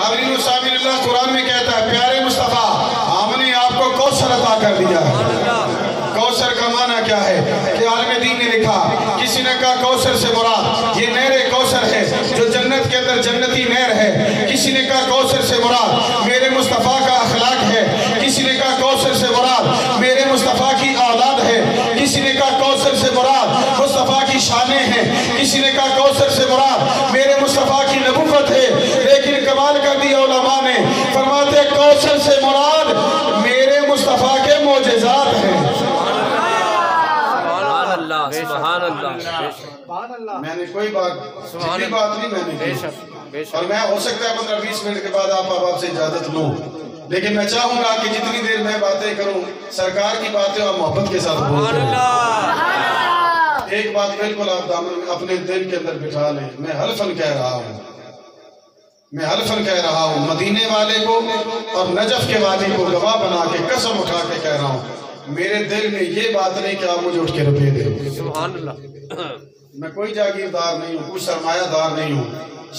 حاضرین و سامعین، اللہ قرآن میں کہتا ہے پیارے مصطفیٰ ہم نے آپ کو کوثر عطا کر دیا ہے۔ کوثر کا معنی کیا ہے کہ عالم دین نے لکھا، کسی نے کہا کوثر سے مراد یہ نہر کوثر ہے جو جنت کے اندر جنتی نہر ہے، کسی نے کہا کوثر سے مراد میرے مصطفیٰ کا اخلاق ہے، کسی نے کہا کوثر سے مراد میرے مصطفیٰ کی اولاد ہے، کسی نے کہا کوثر سے مراد مصطفیٰ کی شانیں ہیں، کسی نے کہا کوثر سے مراد میرے مصطفیٰ کی نبوت ہے، لیکن کمال کر دیا علماء نے، فرماتے کوثر سے مراد میرے مصطفیٰ کے معجزات ہیں۔ سبحان اللہ، میں نے کوئی بات نہیں میں نے کی، اور میں ہو سکتا ہے 15-20 منٹ کے بعد آپ سے اجازت لوں، لیکن میں چاہوں گا کہ جتنی دیر میں باتیں کروں سرکار کی باتیں اور محبت کے ساتھ بولیں۔ ایک بات بالکل آپ دامن اپنے دل کے اندر بٹھا لیں، میں حلفاً کہہ رہا ہوں مدینے والے کو اور نجف کے وادی کو گواہ بنا کے قسم اٹھا کے کہہ رہا ہوں، میرے دل میں یہ بات نہیں کہ آپ مجھے اٹھ کے روپے دیں۔ سبحان اللہ، میں کوئی جاگیردار نہیں ہوں، کوئی سرمایہ دار نہیں ہوں،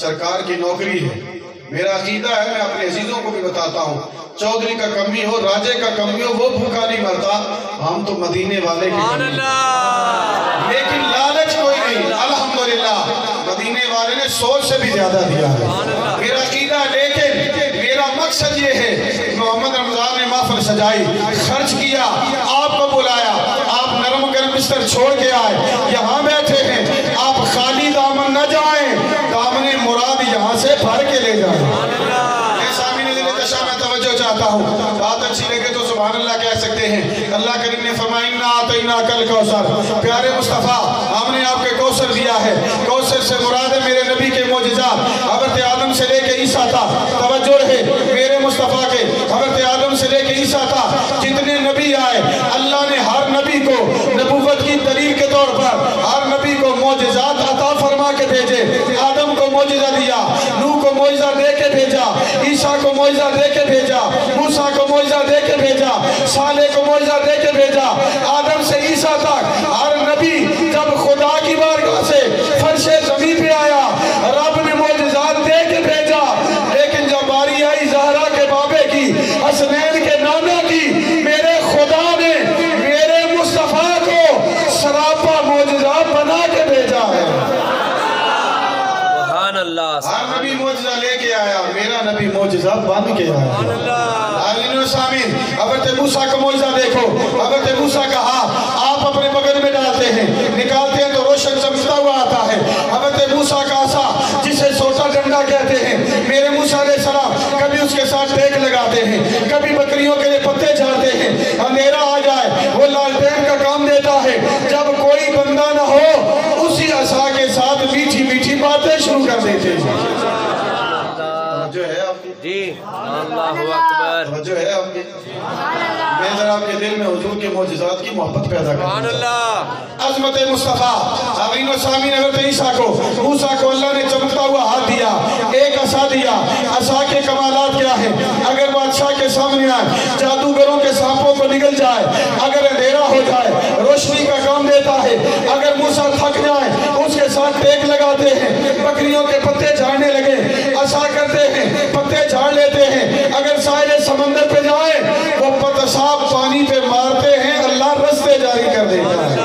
سرکار کی نوکری ہے۔ میرا عقیدہ ہے، میں اپنے عزیزوں کو بھی بتاتا ہوں، چودھری کا کمی ہو، راجے کا کمی ہو، وہ بھوکا نہیں مرتا، ہم تو مدینے والے کی کمی، لیکن لالچ کوئی نہیں۔ الحمدللہ مدینے والے نے سوچ سے بھی زیادہ دیا ہے، میرا عقیدہ ہے، لیکن میرا مقصد یہ ہے، محمد رمضان نے محفل سجائی، خرچ کیا، آپ کو بلایا، آپ نرم گرم بستر چھوڑ کے آئے، یہاں بیٹھے ہیں، آپ خالی دامن نہ جائیں، دامن مراد یہاں سے بھر کے لے جائیں۔ اے سامعین دل تشاہ میں توجہ چاہتا ہوں، بات اچھی لگے تو سبحان اللہ کہہ سکتے ہیں۔ اللہ کریم نے فرمایا اِنَّا أَعْطَيْنَاكَ الْكَوْثَرَ، پیارے مصطفیٰ ہم نے آپ کے کوثر دیا ہے۔ کوثر سے مراد ہے میرے نبی کے معجزات، حضرت آدم سے لے کے عیسیٰ تک، توجہ رہے میرے مصطفیٰ کے، حضرت آدم سے لے کے عیسیٰ تک جتنے نبی آئے، اللہ نے ہر نبی کو نبوت کی دلیل کے طور پر ہر نبی کو معجزات عطا فرما کے بھیجے۔ آدم کو معجزہ دیا، نوح کو معجزہ دے کے بھیجا، عیسیٰ کو معجزہ دے کے بھیجا، موسیٰ کو معجزہ دے کے بھیجا، صالح کو معجزہ دے کے بھیجا۔ آدم سے عیسیٰ تک ہر نبی جب خدا کی بارگاہ سے فرش زمین پہ آیا، رب نے معجزات دے کے بھیجا، لیکن جب باری آئی زہرا کے بابے کی، حسنین کے نانا کی، میرے خدا نے میرے مصطفیٰ کو سراپا معجزات بنا کے بھیجا ہے۔ سبحان اللہ، ہر نبی معجزہ لے کے آیا، میرا نبی معجزہ بن کے آیا۔ حاضرین و سامعین، حضرت موسیٰ کا معجزہ دیکھو، حضرت موسیٰ کا آپ اپنے بغل میں ڈالتے ہیں، نکالتے ہیں تو روشن چمکتا ہوا آتا ہے۔ حضرت موسیٰ کا عصا جسے سوٹا ڈنڈا کہتے ہیں، میرے موسیٰ علیہ السلام کبھی اس کے ساتھ ٹیک لگاتے ہیں، کبھی بکریوں کے لیے پتے جھاڑتے ہیں، اندھیرا آ جائے وہ لالٹین کا کام دیتا ہے، جب کوئی بندہ نہ ہو اسی عصا کے ساتھ میٹھی میٹھی باتیں شروع کر دیتے ہیں۔ جو ہے آپ کی جی اللہ اکبر، جو ہے آپ کی، میں ذرا آپ کے دل میں حضور کے معجزات کی محبت پیدا سبحان کرتا اللہ، عظمت مصطفیٰ۔ حاضرین و سامعین، حضرت عیسیٰ کو، موسیٰ کو اللہ نے چمکتا ہوا ہاتھ دیا، ایک عصا دیا۔ عصا کے کمالات کیا ہیں؟ اگر بادشاہ کے سامنے آئے، جادوگروں کے سانپوں کو نگل جائے، اگر اندھیرا ہو جائے روشنی کا کام دیتا ہے، اگر موسیٰ تھک جائے اس کے ساتھ ٹیک لگاتے ہیں، بکریوں کے پتے جھاڑنے لگے عصا کرتے ہیں، پتے جھاڑ لیتے ہیں، اگر ساحل سمندر پہ جائیں وہ پتساب پانی پہ مارتے ہیں، اللہ رستے جاری کر دیتا ہے۔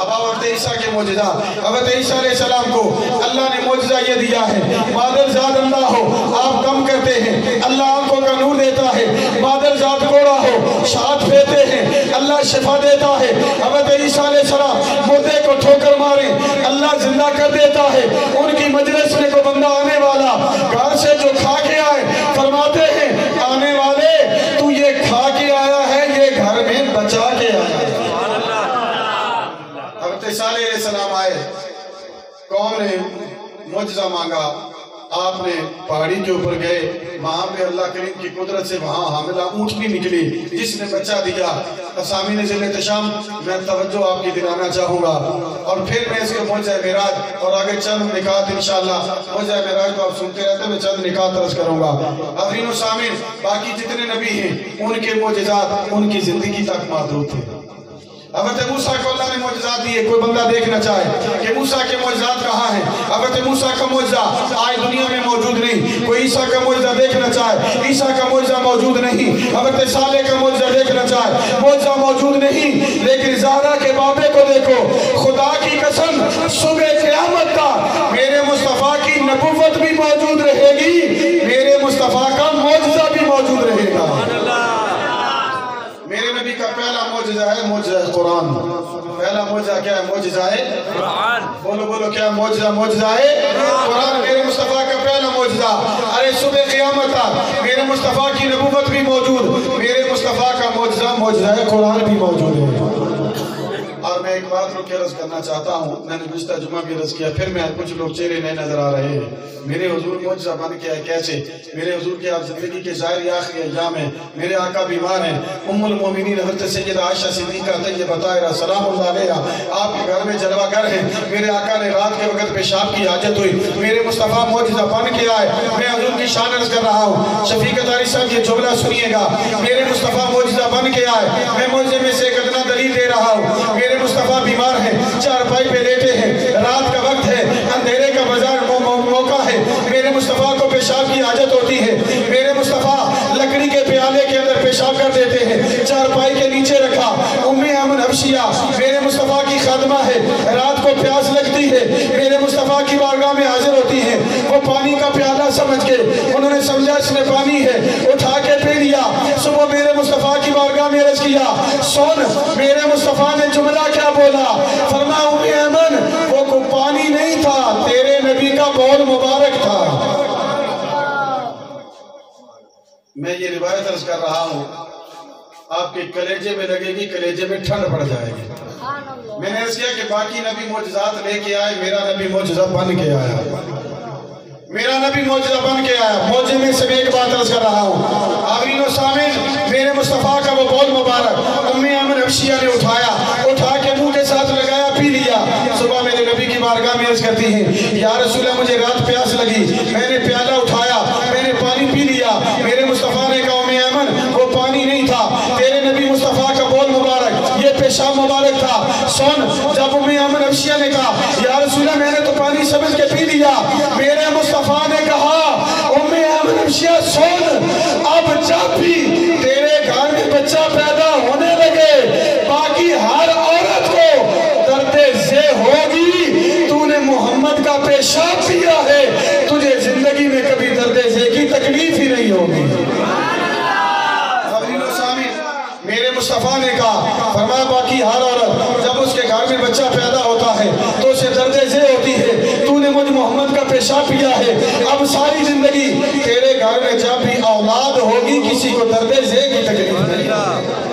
اب حضرت عیسیٰ کے معجزہ، حضرت عیسیٰ علیہ السلام کو اللہ نے معجزہ یہ دیا ہے، بادل زاد اندھا ہو آپ کم کرتے ہیں، اللہ آنکھوں کا نور دیتا ہے، بادل زاد کوڑا ہو شاد پھیرتے ہیں، اللہ شفا دیتا ہے۔ حضرت عیسیٰ علیہ السلام مردے کو ٹھوکر مارے اللہ زندہ کر دیتا ہے، ان کی مجلس میں کو بندہ آنے والا گھر سے جو کھا کے آئے فرماتے ہیں آنے والے تو یہ کھا کے آیا ہے، یہ گھر میں بچا کے آیا ہے۔ حضرت صالح علیہ السلام آئے، قوم نے معجزہ مانگا، آپ نے پہاڑی کے اوپر گئے، وہاں پہ اللہ کریم کی قدرت سے وہاں حاملہ اونٹنی نکلی جس نے بچہ دیا۔ اسامین ذل تشام میں توجہ آپ کی دلانا چاہوں گا، اور پھر میں اس کے معجزہ معراج اور آگے چند نکات انشاءاللہ معجزہ معراج تو آپ سنتے رہتے ہیں، میں چند نکات عرض کروں گا۔ حاضرین و سامعین، باقی جتنے نبی ہیں ان کے معجزات ان کی زندگی تک محدود تھے۔ حضرت موسیٰ کو اللہ نے معجزات دیے، کوئی بندہ دیکھنا چاہے کہ موسیٰ کے معجزات کہاں ہیں، حضرت موسیٰ کا معجزہ آج دنیا میں موجود نہیں، کوئی عیسیٰ کا معجزہ دیکھنا چاہے، عیسیٰ کا معجزہ موجود نہیں، حضرت صالح کا معجزہ دیکھنا چاہے، معجزہ موجود نہیں، لیکن زہرا کے بابے کو دیکھو، خدا کی قسم صبح قیامت کا میرے مصطفیٰ کی نبوت بھی موجود رہے گی، میرے مصطفیٰ کا معجزہ بھی موجود رہے گا۔ میرے نبی کا پہلا معجزہ ہے معجزہ قرآن۔ پہلا معجزہ کیا ہے؟ معجزہ ہے قرآن۔ بولو کیا معجزہ؟ معجزہ ہے قرآن۔ میرے مصطفیٰ کا پہلا معجزہ، ارے صبح قیامت تک میرے مصطفیٰ کی نبوت بھی موجود، میرے مصطفیٰ کا معجزہ ہے قرآن بھی موجود ہے۔ اور میں ایک بات رو کے عرض کرنا چاہتا ہوں، میں نے گزشتہ جمعہ بھی عرض کیا، پھر میں کچھ لوگ چہرے نئے نظر آ رہے ہیں۔ میرے حضور معجزہ بن کے آئے کیسے؟ میرے حضور کی آپ زندگی کے ظاہری آخری ایام ہیں، میرے آقا بیمار ہیں، ام المومنین حضرت سیدہ عائشہ صدیقہ طیبہ طاہرہ سلام اللہ علیہا آپ کے گھر میں جلوہ گر ہیں، میرے آقا نے رات کے وقت پیشاب کی حاجت ہوئی، میرے مصطفیٰ معجزہ بن کے آئے۔ میں حضور کی شان عرض کر رہا ہوں، شفیق طاری صاحب یہ جملہ سنیے گا، میرے مصطفیٰ معجزہ بن کے آئے۔ میں معجزے میں سے ایک ادنا دلیل دے رہا ہوں، میرے مصطفیٰ بیمار ہیں، چارپائی پہ لیٹے ہیں، رات کا وقت ہے، اندھیرے کا بازار موقع ہے، میرے مصطفیٰ کو پیشاب کی حاجت ہوتی ہے، میرے مصطفیٰ لکڑی کے پیالے کے اندر پیشاب کر دیتے ہیں، چارپائی کے نیچے رکھا، ام ایمن حبشیہ میرے مصطفیٰ کی خادمہ ہے، رات کو پیاس لگتی ہے، میرے مصطفیٰ کی بارگاہ میں حاضر ہوتی ہے، وہ پانی کا پیالہ سمجھ کے انہوں نے سمجھا اس میں پانی ہے، اٹھا کے پی لیا، صبح میرے مصطفیٰ کی بارگاہ میں عرض کیا، سن میرے مصطفیٰ نے جملہ کیا بولا؟ فرمایا ام ایمن وہ کو پانی نہیں تھا، تیرے نبی کا بول مبارک تھا۔ میں یہ روایت عرض کر رہا ہوں، آپ کے کلیجے میں لگے گی، کلیجے میں ٹھنڈ پڑ جائے گی۔ میں نے عرض کیا کہ باقی نبی معجزات لے کے آئے، میرا نبی معجزہ بن کے آیا، میرا نبی معجزہ بن کے آیا۔ معجزے میں سے ایک بات عرض کر رہا ہوں، آمین و سامن میرے مصطفیٰ کا وہ بول مبارک ام ایمن حبشیہ نے اٹھا کے منہ کے ساتھ لگایا، پی لیا۔ صبح میرے نبی کی بارگاہ میں عرض کرتی ہیں، یا رسول اللہ مجھے رات پیاس لگی، میں نے پیالہ اٹھایا، میں نے پانی پی لیا، میرے مصطفیٰ نے کہا ام ایمن وہ پانی نہیں تھا، تیرے نبی مصطفیٰ کا بول مبارک یہ پیشاب مبارک تھا۔ سن جب ام ایمن حبشیہ نے کہا یا رسول اللہ میں نے تو پانی سمجھ کے پی لیا، میرے مصطفیٰ نے کہا ام ایمن حبشیہ سن اب جب بھی تیرے گھر میں بچہ پیدا ہونے لگے، باقی ہر عورت کو درد زے ہوگی، تو نے محمد کا پیشاب پیا ہے، تجھے زندگی میں کبھی درد زے کی تکلیف ہی نہیں ہوگی۔ میرے مصطفیٰ نے کہا، فرمایا باقی ہر عورت جب اس کے گھر میں بچہ پیدا ہوتا ہے تو اسے درد زے ہوتی ہے، تو نے مجھ محمد کا پیشاب پیا ہے، اب ساری زندگی تیرے گھر میں جب بھی اولاد ہوگی کسی کو درد زے کی تکلیف نہیں۔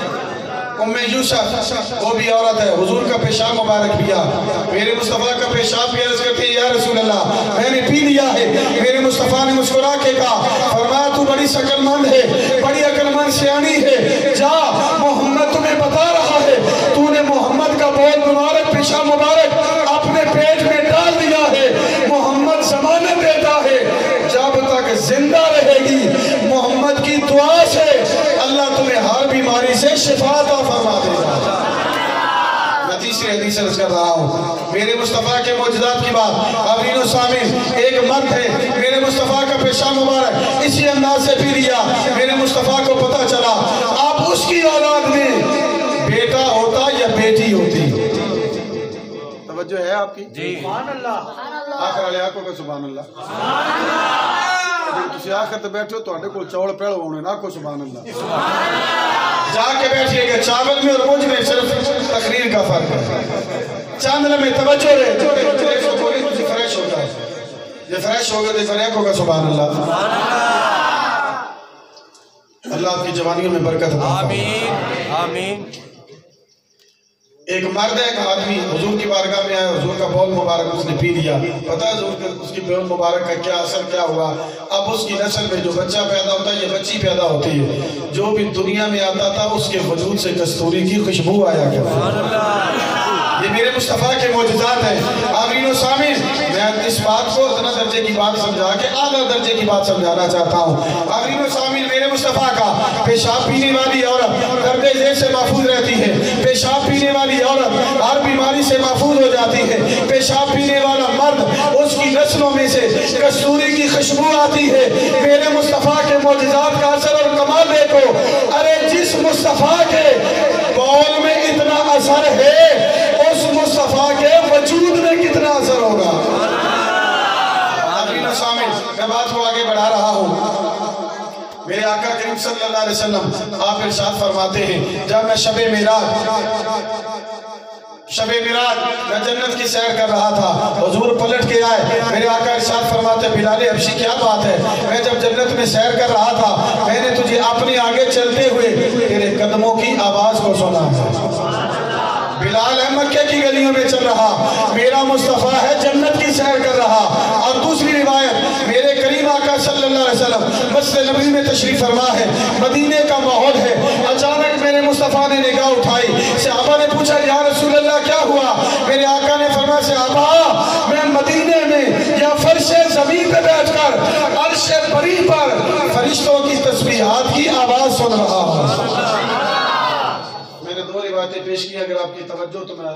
ام یوسف وہ بھی عورت ہے، حضور کا پیشاب مبارک پیا، میرے مصطفیٰ کا پیشاب پیا، عرض کرتی ہے یا رسول اللہ میں نے پی لیا ہے۔ میرے مصطفیٰ نے مسکرا کے کہا، فرمایا تو بڑی عقل مند ہے، بڑی عقل مند سیانی ہے، جا محمد تمہیں بتا رہا ہے، تو نے محمد کا بول مبارک پیشاب مبارک اپنے پیٹ میں ڈال دیا ہے، محمد ضمانت دیتا ہے جب تک زندہ رہے گی محمد کی دعا سے اللہ تمہیں ہر بیماری سے شفا عطا فرما دے گا۔ میں تیسری حدیث عرض کر رہا ہوں، میرے مصطفیٰ کے معجزات کی بات، آمین و سامین ایک مرد ہے، میرے مصطفیٰ کا پیشاب مبارک اسی انداز سے پی لیا، میرے مصطفیٰ کو پتہ چلا اب اس کی اولاد میں بیٹا ہوتا یا بیٹی ہوتی۔ توجہ ہے آپ کی؟ جی سبحان اللہ، آخر علیہ آنکھوں کا سبحان اللہ، تسی آخر تے بیٹھو تو ہڈے کو چوڑ پیڑ ہونے نا کو سبحان اللہ، جا کے بیٹھئے گا چاول میں اور مجھ میں صرف تقریر کا فرق ہے، چاند لمحے توجہ رہے دیکھو کوئی مجھے فریش ہوتا ہے، یہ فریش ہوگا دے فریقوں کا سبحان اللہ۔ اللہ آپ کی جوانیوں میں برکت عطا فرمائے، آمین آمین۔ ایک مرد ہے، ایک آدمی حضور کی بارگاہ میں آیا، حضور کا بول مبارک اس نے پی لیا، پتہ ہے حضور کے اس کی بول مبارک کا کیا اثر کیا ہوا؟ اب اس کی نسل میں جو بچہ پیدا ہوتا ہے یہ بچی پیدا ہوتی ہے، جو بھی دنیا میں آتا تھا اس کے وجود سے کستوری کی خوشبو آیا کرتی، یہ میرے مصطفیٰ کے معجزات ہیں۔ آمین و سامین، میں اس بات کو اتنا درجے کی بات سمجھا کے اعلیٰ درجے کی بات سمجھانا چاہتا ہوں۔ آمین و سامین، میرے مصطفیٰ کا پیشاب پینے والی عورت درد ذیل سے محفوظ رہتی ہے، پیشاب پینے والی عورت ہر بیماری سے محفوظ ہو جاتی ہے، پیشاب پینے والا مرد اس کی نسلوں میں سے کستوری کی خوشبو آتی ہے۔ میرے مصطفیٰ کے معجزات کا اثر اور کمال دیکھو۔ ارے جس مصطفیٰ کے قول میں اتنا اثر ہے، اس مصطفیٰ کے وجود میں کتنا اثر ہوگا۔ آمین و سامین، میں بات کو آگے بڑھا رہا ہوں۔ میرے آقا کریم صلی اللہ علیہ وسلم آپ ارشاد فرماتے ہیں، جب میں شب معراج میں جنت کی سیر کر رہا تھا، حضور پلٹ کے آئے، میرے آقا ارشاد فرماتے، بلال حبشی کیا بات ہے، میں جب جنت میں سیر کر رہا تھا میں نے تجھے اپنے آگے چلتے ہوئے تیرے قدموں کی آواز کو سنا ہے۔ بلال ہے مکہ کی گلیوں میں چل رہا، میرا مصطفیٰ ہے جنت کی سیر کر رہا۔ اور دوسری روایت، میرے کریم آقا صلی اللہ علیہ وسلم مسجد نبوی میں تشریف فرما ہے، مدینے کا ماحول ہے، اچانک میرے مصطفیٰ نے نگاہ اٹھائی، صحابہ نے پوچھا یا رسول اللہ کیا ہوا؟ میرے آقا نے فرمایا صحابہ میں مدینے میں یا فرش زمین پہ بیٹھ کر عرش بری پر فرشتوں کی تسبیحات کی آواز سن رہا ہوں۔ میں نے دو روایتیں پیش کی، اگر آپ کی توجہ تو میں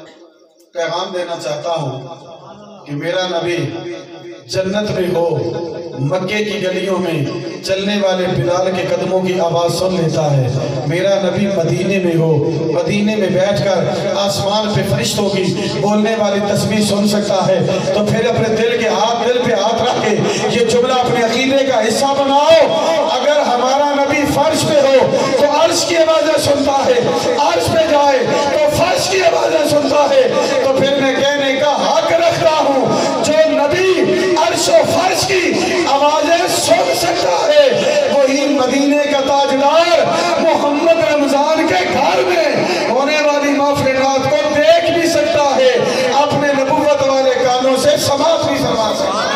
پیغام دینا چاہتا ہوں کہ میرا نبی جنت میں ہو، مکے کی گلیوں میں چلنے والے بلال کے قدموں کی آواز سن لیتا ہے، میرا نبی مدینے میں ہو، مدینے میں بیٹھ کر آسمان پہ فرشتوں کی بولنے والی تسبیح سن سکتا ہے، تو پھر اپنے دل پہ ہاتھ رکھ کے یہ جملہ اپنے عقیدے کا حصہ بناؤ، اگر ہمارا نبی فرش پہ ہو تو عرش کی آوازیں سنتا ہے، عرش پہ جائے تو فرش کی آوازیں سنتا ہے، تو پھر میں کہنے کا حق رکھتا ہوں جو نبی عرش و فرش کی آوازیں سن سکتا ہے، وہی مدینے کا تاجدار محمد رمضان کے گھر میں ہونے والی محفل رات کو دیکھ بھی سکتا ہے، اپنے نبوت والے کانوں سے سماعت بھی فرما سکتا ہے۔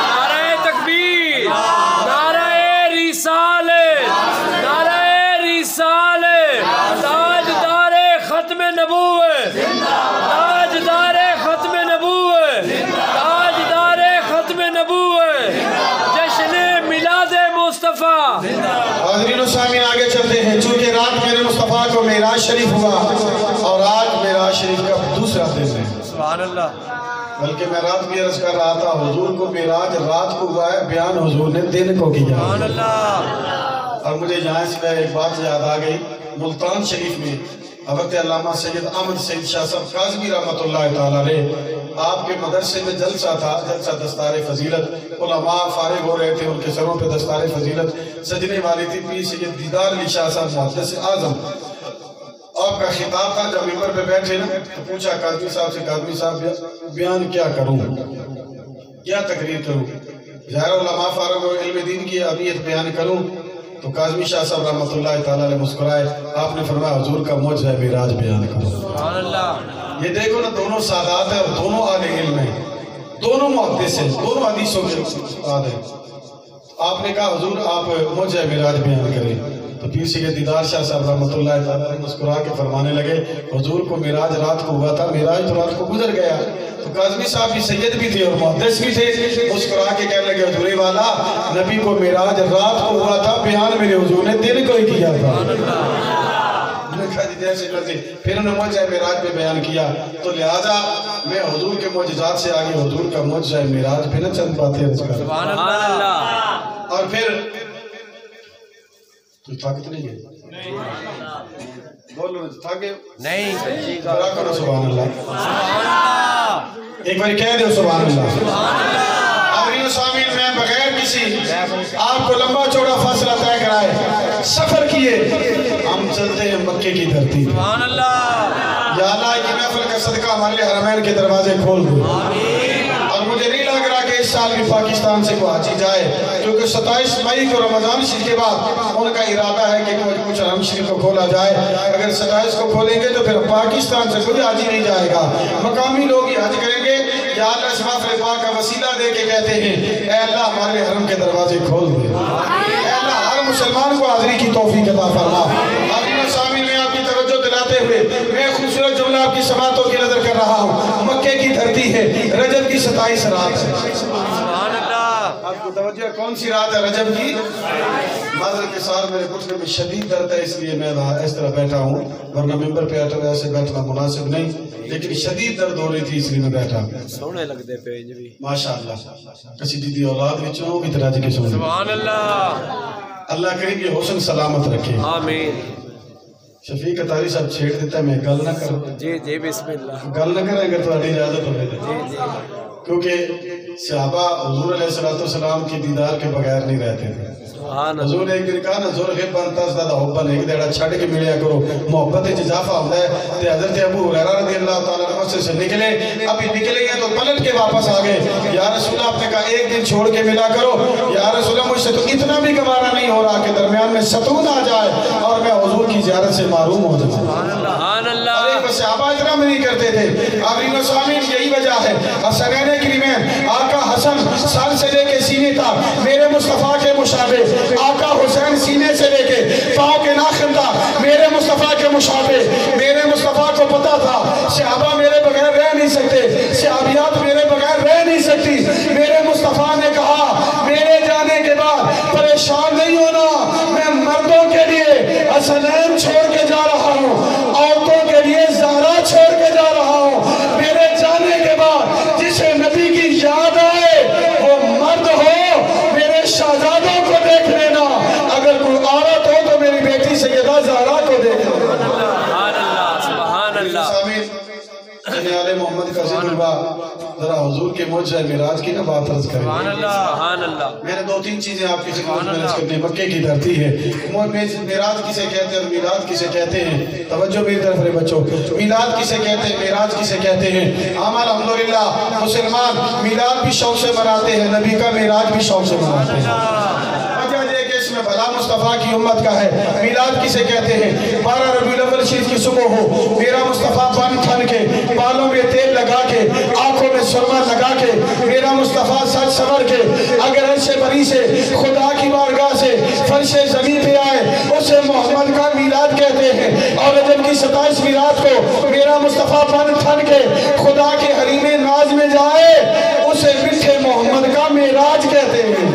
نعرہ تکبیر، نعرہ رسالت، نعرہ رسالت، تاجدار ختم نبوت، تاجدار ختم نبوت، تاجدار ختم نبوت، جشن میلاد مصطفیٰ۔ حاضرین و سامعین آگے چلتے ہیں، چونکہ رات میرے مصطفیٰ کو معراج شریف ہوا اور آج معراج شریف کا دوسرا دن ہے، سبحان اللہ، بلکہ میں رات بھی عرض کر رہا تھا حضور کو معراج رات کو ہوا ہے، بیان حضور نے دن کو کیا۔ سبحان اللہ۔ اور مجھے یہاں سے ایک بات یاد آ گئی، ملتان شریف میں حضرت علامہ سید احمد سید شاہ صاحب کاظمی رحمۃ اللہ تعالیٰ علیہ، آپ کے مدرسے میں جلسہ تھا، جلسہ دستار فضیلت، علماء فارغ ہو رہے تھے، ان کے سروں پہ دستار فضیلت سجنے والی تھی، پیر سید دیدار علی شاہ صاحب محدث اعظم، آپ کا خطاب تھا، جب ممبر پہ بیٹھے نا تو پوچھا کاظمی صاحب سے، کاظمی صاحب بیان کیا کروں، کیا تقریر کروں؟ ظاہر علماء فارغ ہو، علم دین کی اہمیت بیان کروں، تو کاظمی شاہ صاحب رحمۃ اللہ تعالیٰ علیہ مسکرائے، آپ نے فرمایا حضور کا معجزہ معراج بیان کرو۔ سبحان اللہ۔ یہ دیکھو نا، دونوں سادات ہیں اور دونوں اہل علم ہیں، دونوں محدث ہیں، دونوں حدیثوں کے استاد ہیں۔ آپ نے کہا حضور آپ معجزہ معراج بیان کریں، تو پیر سید دیدار شاہ صاحب رحمۃ اللہ تعالیٰ علیہ مسکرا کے فرمانے لگے حضور کو معراج رات کو ہوا تھا، معراج تو رات کو گزر گیا۔ تو کاظمی صاحب بھی سید بھی تھے اور محدث بھی تھے، مسکرا کے کہنے لگے حضور والا نبی کو معراج رات کو ہوا تھا، بیان میرے حضور نے دن کو ہی کیا تھا۔ پھر انہوں نے معجزہ معراج پہ بیان کیا، تو لہٰذا میں حضور کے معجزات سے آگے حضور کا معجزہ معراج پہ نہ چند باتیں عرض کروں۔ سبحان اللہ۔ اور پھر تو طاقت نہیں ہے، بولو تھاکے نہیں، سچی ذرا کرو سبحان اللہ، ایک بار کہہ دو سبحان اللہ۔ آمین و سامین، میں بغیر کسی آپ کو لمبا چوڑا فاصلہ طے کرائے سفر کیے ہم چلتے ہیں مکے کی دھرتی۔ سبحان اللہ۔ یا اللہ کی محفل کا صدقہ ہمارے لیے حرمین کے دروازے کھول دے، اور مجھے نہیں لگ رہا کہ اس سال بھی پاکستان سے کوئی حاجی جائے، کیونکہ 27 مئی کو رمضان شریف کے بعد ان کا ارادہ ہے کہ کچھ حرم شریف کو کھولا جائے، اگر 27 کو کھولیں گے تو پھر پاکستان سے کوئی حاجی نہیں جائے گا، مقامی لوگ ہی حج کریں گے۔ یا اللہ اس محفل پاک کا وسیلہ دے کے کہتے ہیں اے اللہ ہمارے حرم کے دروازے کھول دے، اے اللہ ہر مسلمان کو حاضری کی توفیق عطا فرما۔ آمین و سامین، میں آپ کی توجہ دلاتے ہوئے میں خوبصورت جملہ جملہ آپ کی سماعتوں کی نظر کر رہا ہوں. مکے کی دھرتی ہے, رجب کی 27 رات ہے. سبحان اللہ. آپ کو توجہ کون سی رات ہے رجب کی؟ معذرت کے ساتھ میرے گھٹنے میں شدید درد ہے, اس لیے میں اس طرح بیٹھا ہوں, ورنہ ممبر پہ ایسے بیٹھنا مناسب نہیں, لیکن شدید درد ہو رہی تھی اس لیے میں بیٹھا. سونے لگتے پہ بھی ماشاءاللہ کسی دیدی اولاد وچوں بھی طرح کے سونے. سبحان اللہ. اللہ کریم یہ حسن سلامت رکھے. آمین. شفیق اتاری صاحب چھیڑ دیتا ہے, میں گل نہ کروں. جی جی بسم اللہ. گل نہ کریں اگر تمہاری اجازت ہوئے تو, جی جی. کیونکہ صحابہ حضور علیہ السلام کی دیدار کے بغیر نہیں رہتے تھے. سبحان اللہ. حضور نے ایک دن کہا نا زرغبن تزداد حبن, ایک دیڑا چھڑ کے ملیا کرو, محبت اضافہ ہوتا ہے. تے حضرت ابو ہریرہ رضی اللہ تعالیٰ عنہ مسجد سے نکلے, ابھی نکلے ہیں تو پلٹ کے واپس آ گئے. یا رسول اللہ, آپ نے کہا ایک دن چھوڑ کے ملا کرو. یا رسول اللہ, مجھ سے تو اتنا بھی گوارا نہیں ہو رہا کہ درمیان میں ستون آ جائے اور میں حضور کی زیارت سے محروم ہو جاؤں. سبحان اللہ. ارے صحابہ اتنا بھی نہیں کرتے تھے. آمین و سامین, یہی وجہ ہے. حسنین کریمین, آقا حسن سر سے لے کے سینے تک میرے مصطفیٰ کے مشابہ, آقا حسین سینے سے لے کے پاؤں کے ناخن تک میرے مصطفیٰ کے مشابہ. میرے مصطفیٰ کو پتا تھا صحابہ میرے بغیر رہ نہیں سکتے, صحابیات میرے بغیر رہ نہیں سکتی. میرے مصطفیٰ نے کہا میرے جانے کے بعد پریشان نہیں ہونا, میں مردوں کے لیے حسنین چھوڑ کے جا رہا ہوں, عورتوں کے لیے زہرا چھوڑ کے جا رہا ہوں. میرے جانے کے بعد جسے نبی کی یاد آئے وہ مرد ہو, میرے شہزادوں کو دیکھ لینا, اگر کوئی عورت ہو تو میری بیٹی سیدہ زہرا کو دیکھ لینا. سبحان اللہ. سبحان اللہ. جنہیں آل محمد کا ذکر ہوا, ذرا حضور کے معجزہ معراج کی نہ بات عرض کریں. سبحان اللہ. سبحان اللہ. میں نے 2-3 چیزیں آپ کی خدمت میں عرض کرنی. مکے کی دھرتی ہے, معراج کسے کہتے ہیں اور میلاد کسے کہتے ہیں؟ توجہ میری طرف رہے بچوں. میلاد کسے کہتے ہیں, معراج کسے کہتے ہیں؟ ہم الحمدللہ مسلمان میلاد بھی شوق سے مناتے ہیں, نبی کا معراج بھی شوق سے مناتے ہیں. اس میں بھلا مصطفیٰ کی امت کا ہے. میلاد کسے کہتے ہیں؟ 12 ربیع الاول شریف کی صبح ہو, میرا مصطفیٰ بن ٹھن کے, بالوں میں تیل لگا کے, آنکھوں میں سرما لگا کے, میرا مصطفیٰ سج سور کے اگر ایسے بری سے خدا کی بارگاہ سے فرش زمین پہ آئے, اسے محمد کا میلاد کہتے ہیں. اور رجب کی 27ویں رات کو میرا مصطفیٰ بن ٹھن کے خدا کے حریم ناز میں جائے, اسے میٹھے محمد کا معراج کہتے ہیں.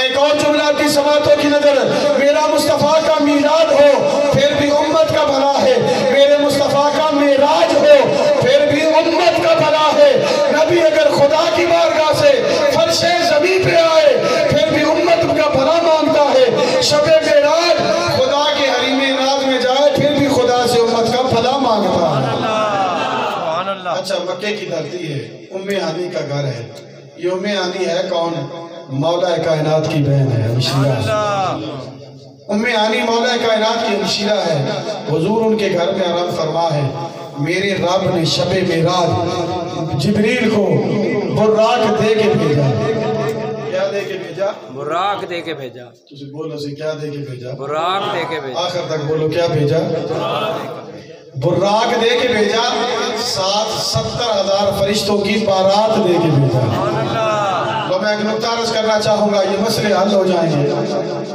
ایک اور جملہ آپ کی سماعتوں کی نظر, میرا مصطفیٰ کا میلاد ہو پھر بھی امت کا بھلا ہے, میرے مصطفیٰ کا معراج ہو پھر بھی امت کا بھلا ہے. نبی اگر خدا کی بارگاہ سے فرش زمین پہ آئے پھر بھی امت کا بھلا مانگتا ہے. شب معراج خدا کے حریم ناز میں جائے پھر بھی خدا سے امت کا بھلا مانگتا ہے. سبحان اللہ. اچھا, مکے کی دھرتی ہے, ام ہانی کا گھر ہے. یہ ام ہانی ہے کون؟ مولا کائنات کی بہن ہے, ہمشیرہ. ام ہانی مولا کائنات کی ہمشیرہ ہے. حضور ان کے گھر میں آرام فرما ہے. میرے رب نے شب معراج جبریل کو براق دے کے بھیجا. کیا دے کے بھیجا؟ براق دے کے بھیجا. تجھے بولو سے کیا دے کے بھیجا؟ براق دے کے بھیجا. آخر تک بولو کیا بھیجا؟ براق دے کے بھیجا. 70,000 فرشتوں کی بارات دے کے بھیجا. تو میں ایک نکتہ عرض کرنا چاہوں گا, یہ مسئلے حل ہو جائیں گے.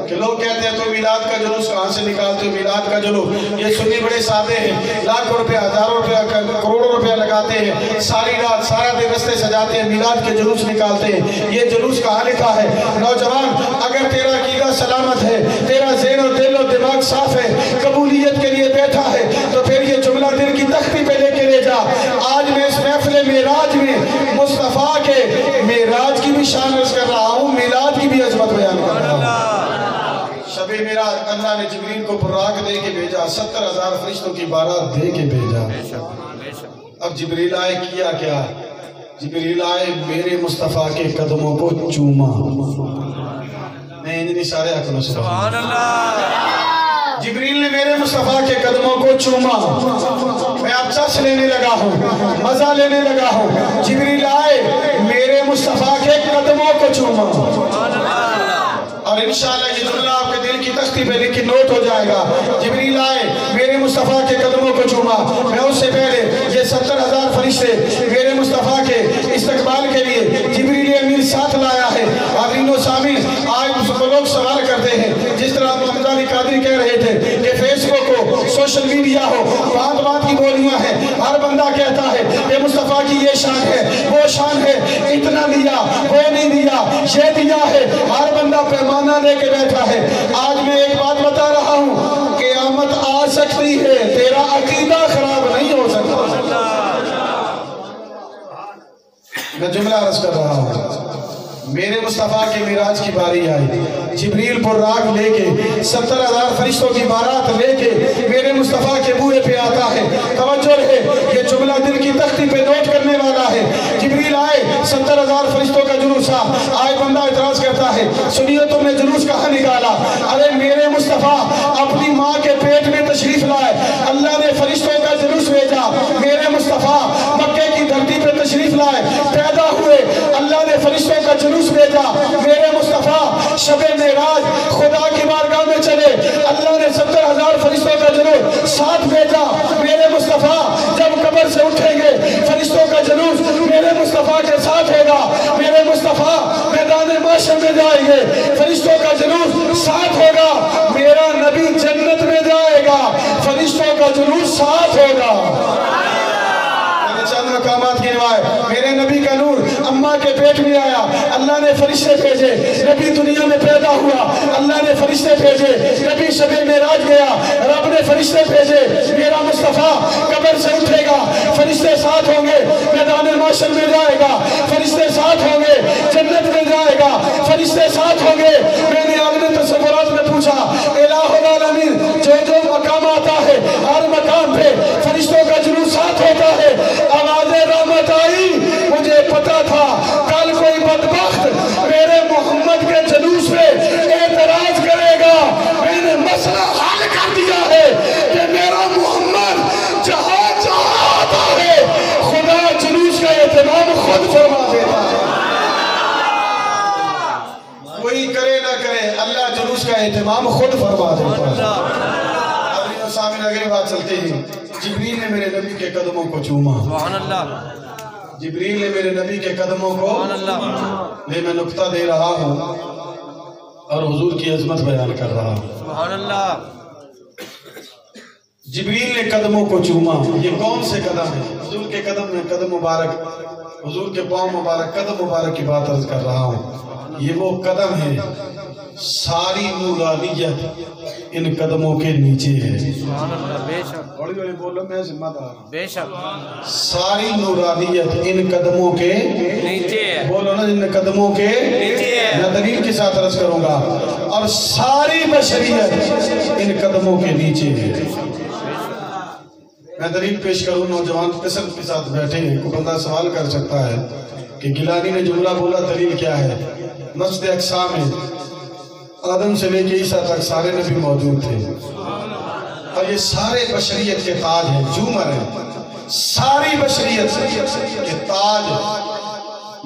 کہ لوگ کہتے ہیں تو میلاد کا جلوس کہاں سے نکالتے ہو؟ میلاد کا جلوس, یہ سنی بڑے سادے ہیں, لاکھوں روپے, ہزاروں روپے, کروڑوں روپے لگاتے ہیں, ساری رات سارا دن رستے سجاتے ہیں, میلاد کے جلوس نکالتے ہیں. یہ جلوس کہاں لکھا ہے؟ نوجوان, اگر تیرا عقیدہ سلامت ہے, تیرا ذہن و دل و دماغ صاف ہے, قبولیت کے لیے بیٹھا ہے, تو پھر یہ جملہ دل کی تختی پہ لے کے لے جا. آج میں اس محفل معراج میں مصطفیٰ کے معراج کی بھی شان عرض کر رہا ہوں, میلاد کی بھی عظمت بیان کر رہا ہوں. شب معراج اللہ نے جبریل کو براق دے کے بھیجا, 70,000 فرشتوں کی بارات دے کے بھیجا. اب جبریل آئے, کیا کیا؟ جبریل آئے, میرے مصطفیٰ کے قدموں کو چوما. میں انہیں سارے اکھنوں سے سبحان اللہ. جبریل نے میرے مصطفیٰ کے قدموں کو چوما. میں اب چس لینے لگا ہوں, مزہ لینے لگا ہوں. جبریل آئے, میرے مصطفیٰ کے قدموں کو چوما. اور انشاءاللہ یہ جملہ آپ کے دل کی تختی پہ لکھ کے نوٹ ہو جائے گا. جبریل آئے, میرے مصطفیٰ کے قدموں کو چوما. میں اس سے پہلے یہ 70,000 فرشتے میرے مصطفیٰ کے استقبال کے لیے جبریل امین ساتھ لایا ہے. آمین و سامین, آج لوگ سوال کرتے ہیں, جس طرح محمد علی قادری کہہ رہے تھے کہ فیس بک کو سوشل میڈیا ہو، بات بات کی بولیاں ہیں، ہر بندہ کہتا ہے کہ مصطفیٰ کی یہ شان ہے، وہ شان ہے، اتنا دیا، وہ نہیں دیا، یہ دیا ہے، ہر بندہ پیمانہ لے کے بیٹھا ہے۔ آج میں ایک بات بتا رہا ہوں، قیامت آ سکتی ہے، تیرا عقیدہ خراب نہیں ہو سکتا۔ میں جملہ عرض کر رہا ہوں، میرے مصطفیٰ کے معراج کی باری آئی، جبریل براق لے کے 70,000 فرشتوں کی بارات لے کے میرے مصطفیٰ کے بوئے پہ آتا ہے۔ توجہ ہے، یہ جملہ دل کی تختی پہ نوٹ کرنے والا ہے۔ جبریل آئے، 70,000 فرشتوں کا جلوس آئے، بندہ اعتراض کرتا ہے، سنیے تم نے جلوس کہاں نکالا؟ ارے میرے مصطفیٰ اپنی ماں کے پیٹ میں تشریف لائے، اللہ نے فرشتوں کا جلوس بھیجا۔ میرے مصطفیٰ مکے کی دھرتی پہ تشریف لائے، پیدا ہوئے، اللہ نے فرشتوں کا جلوس بھیجا۔ میرے مصطفیٰ شب معراج خدا کی بارگاہ میں چلے، اللہ نے 70,000 فرشتوں کا جلوس ساتھ بھیجا۔ میرے مصطفیٰ جب قبر سے اٹھیں گے، فرشتوں کا جلوس میرے مصطفیٰ کے ساتھ ہوگا۔ میرے مصطفیٰ میدان محشر میں جائیں گے، فرشتوں کا جلوس ساتھ ہوگا۔ میرا نبی جنت میں جائے گا، فرشتوں کا جلوس ساتھ ہوگا۔ چند مقامات کی روایت، میرے نبی کا نور اماں کے پیٹ میں آیا، اللہ نے فرشتے بھیجے، نبی دنیا میں پیدا ہوا، اللہ نے فرشتے بھیجے، نبی شب معراج گیا، رب نے فرشتے بھیجے۔ میرا مصطفیٰ قبر سے اٹھے گا، فرشتے ساتھ ہوں گے، میدان محشر میں جائے گا، فرشتے ساتھ ہوں گے، جنت میں جائے گا، فرشتے ساتھ ہوں گے۔ میں نے اپنے تصورات میں پوچھا، الہ العالمین جو مقام آتا ہے، ہر مقام پہ فرشتوں کا جلوس ساتھ ہوتا ہے۔ آواز رحمت آئی، مجھے پتا تھا کل کوئی بدبخت میرے محمد کے جلوس پہ اعتراض کرے گا۔ میں نے مسئلہ حل کر دیا ہے کہ میرا محمد جہاں جہاں آتا ہے، خدا جلوس کا اہتمام خود فرما دیتا ہے۔ کوئی کرے نہ کرے، اللہ جلوس کا اہتمام خود فرما دیتا ہے۔ ابھی سامنے اگلی بات چلتے ہیں۔ جبریل نے میرے نبی کے قدموں کو چوما، سبحان اللہ، جبریل نے میرے نبی کے قدموں کو، لے میں نکتہ دے رہا ہوں اور حضور کی عظمت بیان کر رہا ہوں۔ سبحان اللہ، جبریل نے قدموں کو چوما، یہ کون سے قدم ہیں؟ حضور کے قدم میں قدم مبارک، حضور کے پاؤں مبارک، قدم مبارک کی بات عرض کر رہا ہوں۔ یہ وہ قدم ہے، ساری نورانیت ان قدموں کے نیچے ہے۔ سبحان اللہ، بے شک، بڑی بڑی بولو، میں ذمہ دار ہوں۔ بے شک، ساری نورانیت ان قدموں کے نیچے ہے، بولو نا، ان قدموں کے نیچے ہے۔ میں دلیل کے ساتھ عرض کروں گا، اور ساری بشریت ان قدموں کے نیچے ہے۔ میں دلیل پیش کروں، نوجوان قسم کے ساتھ بیٹھے ہیں، کوئی بندہ سوال کر سکتا ہے کہ گیلانی نے جملہ بولا، دلیل کیا ہے؟ مسجد اقصی میں آدم سے لے کے عیسیٰ تک سارے نبی موجود تھے، اور یہ سارے بشریت کے تاج ہیں، جومر ہیں، ساری بشریت کے تاج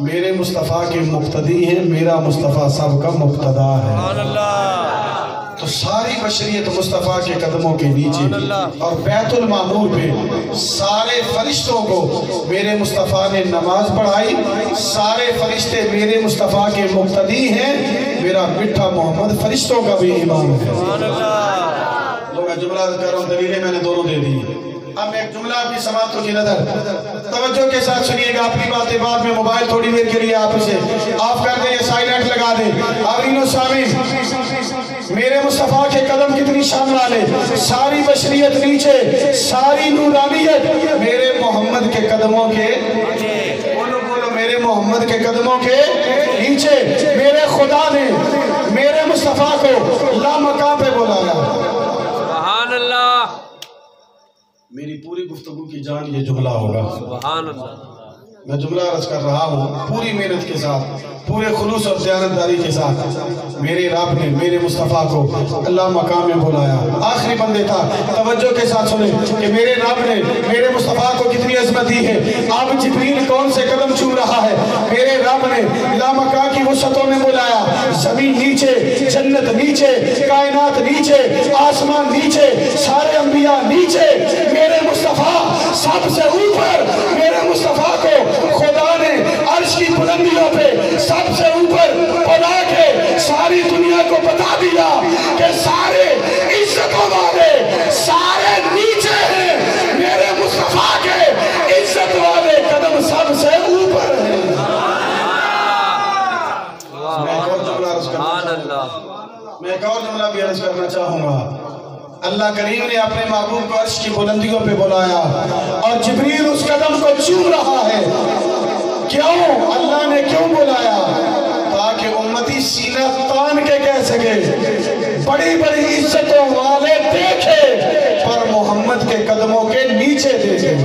میرے مصطفیٰ کے مقتدی ہیں، میرا مصطفیٰ سب کا مقتدا ہے۔ سبحان اللہ، تو ساری بشریت مصطفیٰ کے قدموں کے نیچے، اور بیت المعمور پہ سارے فرشتوں کو میرے مصطفیٰ نے نماز پڑھائی، سارے فرشتے میرے مصطفیٰ کے مقتدی ہیں، میرا مٹھا محمد فرشتوں کا بھی امام ہے۔ سبحان اللہ، تو میں جملہ کر رہا ہوں، دلیلیں میں نے دونوں دے دی۔ اب میں ایک جملہ اپنی سماعتوں کی نظر توجہ کے ساتھ سنیے گا، اپنی باتیں بعد میں موبائل تھوڑی دیر کے لیے آپ اسے آف کر دیں، یہ سائلنٹ لگا دیں۔ آرین و سامین، میرے مصطفیٰ کے قدم کتنی شان والے، ساری بشریت نیچے، ساری نورانیت میرے محمد کے قدموں کے، بولو بولو، میرے محمد کے قدموں کے نیچے۔ میرے خدا نے میرے مصطفیٰ کو لامقام پہ بلایا۔ سبحان اللہ، میری پوری گفتگو کی جان یہ جملہ ہوگا۔ سبحان اللہ، میں جملہ عرض کر رہا ہوں پوری محنت کے ساتھ، پورے خلوص اور دیانتداری کے ساتھ۔ میرے رب نے میرے مصطفیٰ کو اللہ مقام میں بلایا۔ آخری بندے تھا، توجہ کے ساتھ سنیں کہ میرے رب نے میرے مصطفیٰ کو کتنی عظمت دی ہے۔ اب جبریل کون سے قدم چھو رہا ہے؟ میرے رب نے لا مقام کی وسعتوں میں بلایا، زمین نیچے، جنت نیچے، کائنات نیچے، آسمان نیچے، سارے انبیاء نیچے، میرے مصطفیٰ سب سے اوپر۔ میرے مصطفیٰ کو خدا نے عرش کی بلندیوں پہ سب سے اوپر بلا کے ساری دنیا کو بتا دیا کہ سارے عزتوں والے، سارے میں ایک اور جملہ بھی عرض کرنا چاہوں گا. اللہ کریم نے اپنے محبوب کو عرش کی بلندیوں پہ بلایا اور جبریل اس قدم کو چوم رہا ہے. کیوں؟ اللہ نے کیوں بلایا؟ تاکہ امتی سینہ تان کے کہہ سکے بڑی بڑی عزتوں والے دیکھے پر محمد کے قدموں کے نیچے دیکھے.